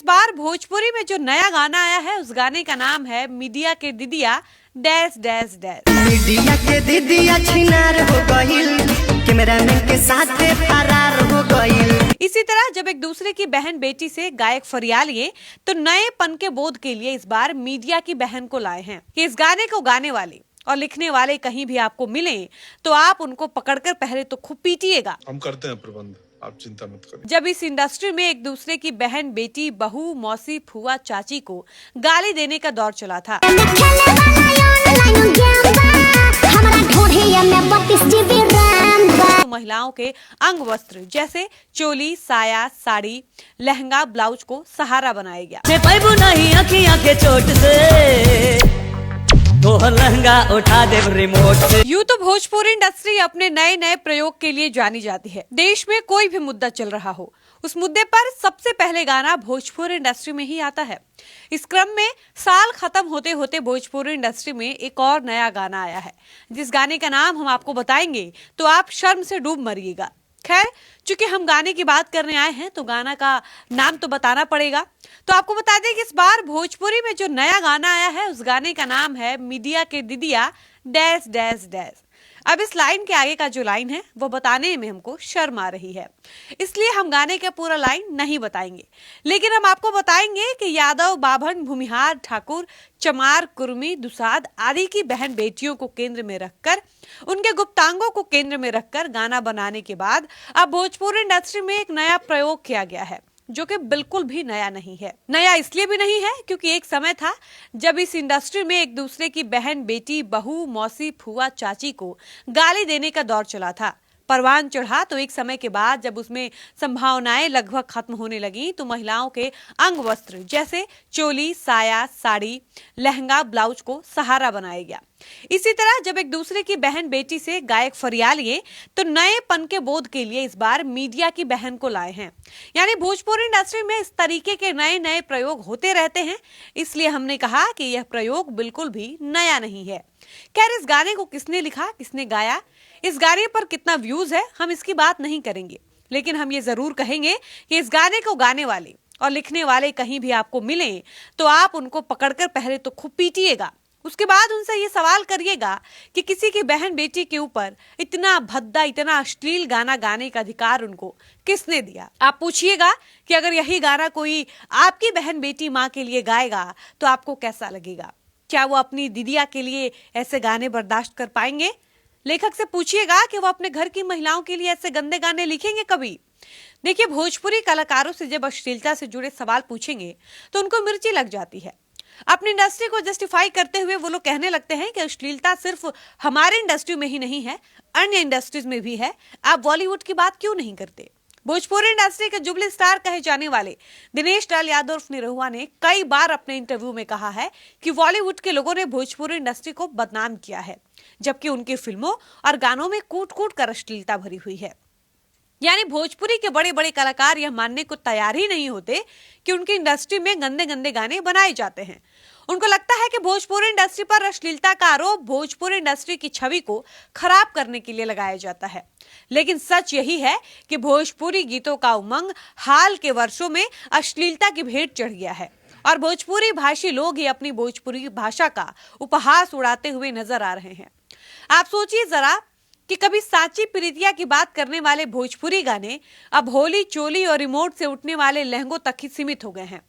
बार भोजपुरी में जो नया गाना आया है उस गाने का नाम है मीडिया के दीदिया डैश डैश डैश। मीडिया के दीदिया छिनार हो गइल, कैमरामैन के साथ फरार हो गइल। इसी तरह जब एक दूसरे की बहन बेटी से गायक फरिया लिए तो नए पन के बोध के लिए इस बार मीडिया की बहन को लाए हैं कि इस गाने को गाने वाले और लिखने वाले कहीं भी आपको मिले तो आप उनको पकड़कर पहले तो खूब पीटिएगा। हम करते हैं प्रबंध, आप चिंता मत करें। जब इस इंडस्ट्री में एक दूसरे की बहन बेटी बहू मौसी फुआ चाची को गाली देने का दौर चला था तो महिलाओं के अंग वस्त्र जैसे चोली साया साड़ी लहंगा ब्लाउज को सहारा बनाया गया। चोट से तो लहंगा उठा दे रिमोट से। यूं तो भोजपुरी इंडस्ट्री अपने नए नए प्रयोग के लिए जानी जाती है। देश में कोई भी मुद्दा चल रहा हो उस मुद्दे पर सबसे पहले गाना भोजपुरी इंडस्ट्री में ही आता है। इस क्रम में साल खत्म होते होते भोजपुरी इंडस्ट्री में एक और नया गाना आया है जिस गाने का नाम हम आपको बताएंगे तो आप शर्म से डूब मरिएगा। खैर, चूंकि हम गाने की बात करने आए हैं तो गाना का नाम तो बताना पड़ेगा। तो आपको बता दें कि इस बार भोजपुरी में जो नया गाना आया है उस गाने का नाम है मीडिया के दीदिया डैश डैश डैश। अब इस लाइन के आगे का जो लाइन है वो बताने में हमको शर्म आ रही है, इसलिए हम गाने का पूरा लाइन नहीं बताएंगे, लेकिन हम आपको बताएंगे कि यादव बाभन भूमिहार ठाकुर चमार कुर्मी दुसाद आदि की बहन बेटियों को केंद्र में रखकर उनके गुप्तांगों को केंद्र में रखकर गाना बनाने के बाद अब भोजपुरी इंडस्ट्री में एक नया प्रयोग किया गया है जो कि बिल्कुल भी नया नहीं है। नया इसलिए भी नहीं है क्योंकि एक समय था जब इस इंडस्ट्री में एक दूसरे की बहन बेटी बहू मौसी फुआ चाची को गाली देने का दौर चला था। परवान चढ़ा तो एक समय के बाद जब उसमें संभावनाएं लगभग खत्म होने लगी तो महिलाओं के अंग वस्त्र जैसे चोली साया साड़ी लहंगा ब्लाउज को सहारा बनाया गया। इसी तरह जब एक दूसरे की बहन बेटी से गायक फरिया लिए तो नए पन के बोध के लिए इस बार मीडिया की बहन को लाए हैं। यानी भोजपुरी इंडस्ट्री में इस तरीके के नए नए प्रयोग होते रहते हैं, इसलिए हमने कहा कि यह प्रयोग बिल्कुल भी नया नहीं है। खैर, इस गाने को किसने लिखा किसने गाया इस गाने पर कितना व्यूज है हम इसकी बात नहीं करेंगे, लेकिन हम ये जरूर कहेंगे कि इस गाने को गाने वाले और लिखने वाले कहीं भी आपको मिले तो आप उनको पकड़कर पहले तो खूब पीटिएगा। उसके बाद उनसे ये सवाल करिएगा कि किसी की बहन बेटी के ऊपर इतना भद्दा इतना अश्लील गाना गाने का अधिकार उनको किसने दिया। आप पूछिएगा कि अगर यही गाना कोई आपकी बहन बेटी माँ के लिए गाएगा तो आपको कैसा लगेगा। क्या वो अपनी दीदिया के लिए ऐसे गाने बर्दाश्त कर पाएंगे। लेखक से पूछिएगा कि वो अपने घर की महिलाओं के लिए ऐसे गंदे गाने लिखेंगे कभी। देखिए, भोजपुरी कलाकारों से जब अश्लीलता से जुड़े सवाल पूछेंगे तो उनको मिर्ची लग जाती है। अपनी इंडस्ट्री को जस्टिफाई करते हुए वो लोग कहने लगते हैं कि अश्लीलता सिर्फ हमारे इंडस्ट्री में ही नहीं है, अन्य इंडस्ट्रीज में भी है। आप बॉलीवुड की बात क्यों नहीं करते। भोजपुरी इंडस्ट्री के जुबली स्टार कहे जाने वाले दिनेश लाल यादव उर्फ निरहुआ ने कई बार अपने इंटरव्यू में कहा है कि बॉलीवुड के लोगों ने भोजपुरी इंडस्ट्री को बदनाम किया है, जबकि उनकी फिल्मों और गानों में कूट कूट कर अश्लीलता भरी हुई है। यानी भोजपुरी के बड़े बड़े कलाकार यह मानने को तैयार ही नहीं होते कि उनकी इंडस्ट्री में गंदे गंदे गाने बनाए जाते हैं। उनको लगता है कि भोजपुरी इंडस्ट्री पर अश्लीलता का आरोप भोजपुरी इंडस्ट्री की छवि को खराब करने के लिए लगाया जाता है, लेकिन सच यही है कि भोजपुरी गीतों का उमंग हाल के वर्षों में अश्लीलता की भेंट चढ़ गया है और भोजपुरी भाषी लोग ही अपनी भोजपुरी भाषा का उपहास उड़ाते हुए नजर आ रहे हैं। आप सोचिए जरा कि कभी साची प्रीतिया की बात करने वाले भोजपुरी गाने अब होली चोली और रिमोट से उठने वाले लहंगों तक ही सीमित हो गए हैं।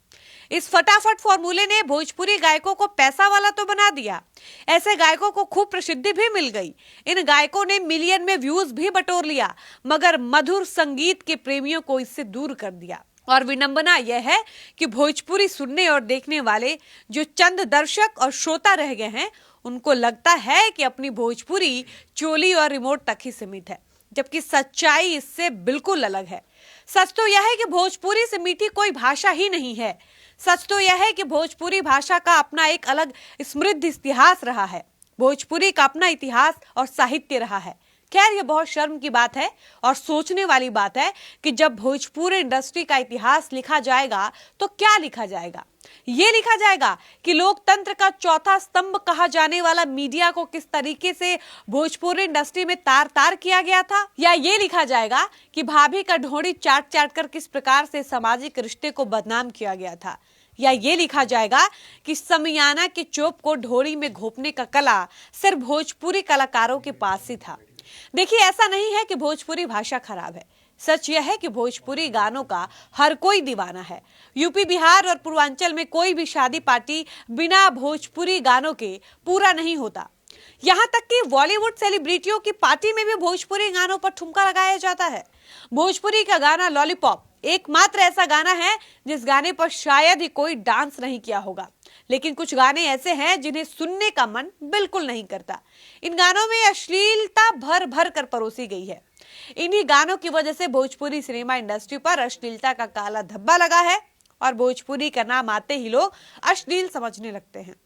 इस फटाफट फॉर्मूले ने भोजपुरी गायकों को पैसा वाला तो बना दिया, ऐसे गायकों को खूब प्रसिद्धि भी मिल गई। इन गायकों ने मिलियन में व्यूज भी बटोर लिया, मगर मधुर संगीत के प्रेमियों को इससे दूर कर दिया। और विडंबना यह है कि भोजपुरी सुनने और देखने वाले जो चंद दर्शक और श्रोता रह गए हैं उनको लगता है कि अपनी भोजपुरी चोली और रिमोट तक ही सीमित है, जबकि सच्चाई इससे बिल्कुल अलग है। सच तो यह है कि भोजपुरी से मीठी कोई भाषा ही नहीं है। सच तो यह है कि भोजपुरी भाषा का अपना एक अलग समृद्ध इतिहास रहा है। भोजपुरी का अपना इतिहास और साहित्य रहा है। खैर, ये बहुत शर्म की बात है और सोचने वाली बात है कि जब भोजपुरी इंडस्ट्री का इतिहास लिखा जाएगा तो क्या लिखा जाएगा। ये लिखा जाएगा कि लोकतंत्र का चौथा स्तंभ कहा जाने वाला मीडिया को किस तरीके से भोजपुरी इंडस्ट्री में तार तार किया गया था, या ये लिखा जाएगा कि भाभी का ढोड़ी चाट चाट कर किस प्रकार से सामाजिक रिश्ते को बदनाम किया गया था, या ये लिखा जाएगा कि समियाना के चोप को ढोड़ी में घोपने का कला सिर्फ भोजपुरी कलाकारों के पास ही था। देखिए, ऐसा नहीं है कि भोजपुरी भाषा खराब है। सच यह है कि भोजपुरी गानों का हर कोई दीवाना है। यूपी, बिहार और पूर्वांचल में कोई भी शादी पार्टी बिना भोजपुरी गानों के पूरा नहीं होता। यहाँ तक कि बॉलीवुड सेलिब्रिटियों की पार्टी में भी भोजपुरी गानों पर ठुमका लगाया जाता है। भोजपुरी का गाना लॉलीपॉप एकमात्र ऐसा गाना है जिस गाने पर शायद ही कोई डांस नहीं किया होगा, लेकिन कुछ गाने ऐसे हैं जिन्हें सुनने का मन बिल्कुल नहीं करता। इन गानों में अश्लीलता भर भर कर परोसी गई है। इन्हीं गानों की वजह से भोजपुरी सिनेमा इंडस्ट्री पर अश्लीलता का काला धब्बा लगा है और भोजपुरी का नाम आते ही लोग अश्लील समझने लगते हैं।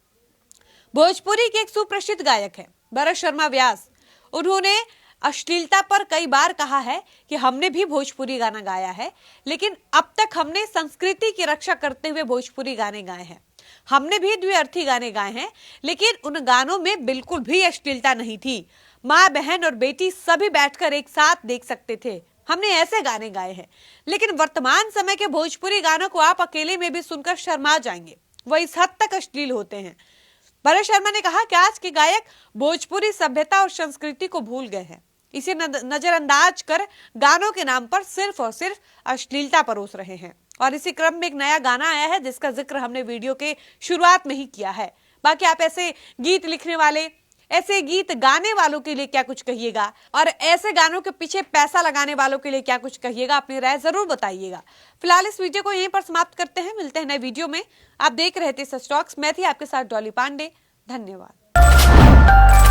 भोजपुरी के एक सुप्रसिद्ध गायक हैं भरत शर्मा व्यास। उन्होंने अश्लीलता पर कई बार कहा है कि हमने भी भोजपुरी गाना गाया है, लेकिन अब तक हमने संस्कृति की रक्षा करते हुए भोजपुरी गाने गाए हैं। हमने भी द्विअर्थी गाने गाए हैं, लेकिन उन गानों में बिल्कुल भी अश्लीलता नहीं थी। माँ, बहन और बेटी सभी बैठकर एक साथ देख सकते थे। हमने ऐसे गाने गाए हैं। लेकिन वर्तमान समय के भोजपुरी गानों को आप अकेले में भी सुनकर शर्मा जाएंगे, वो इस हद तक अश्लील होते हैं। भरत शर्मा ने कहा कि आज के गायक भोजपुरी सभ्यता और संस्कृति को भूल गए हैं। इसे नजरअंदाज कर गानों के नाम पर सिर्फ और सिर्फ अश्लीलता परोस रहे हैं। और इसी क्रम में एक नया गाना आया है जिसका जिक्र हमने वीडियो के शुरुआत में ही किया है। बाकी आप ऐसे गीत लिखने वाले, ऐसे गीत गाने वालों के लिए क्या कुछ कहिएगा, और ऐसे गानों के पीछे पैसा लगाने वालों के लिए क्या कुछ कहिएगा, अपनी राय जरूर बताइएगा। फिलहाल इस वीडियो को यहीं पर समाप्त करते हैं। मिलते हैं नए वीडियो में। आप देख रहे थे सच टॉक्स। मैं थी आपके साथ डॉली पांडे। धन्यवाद।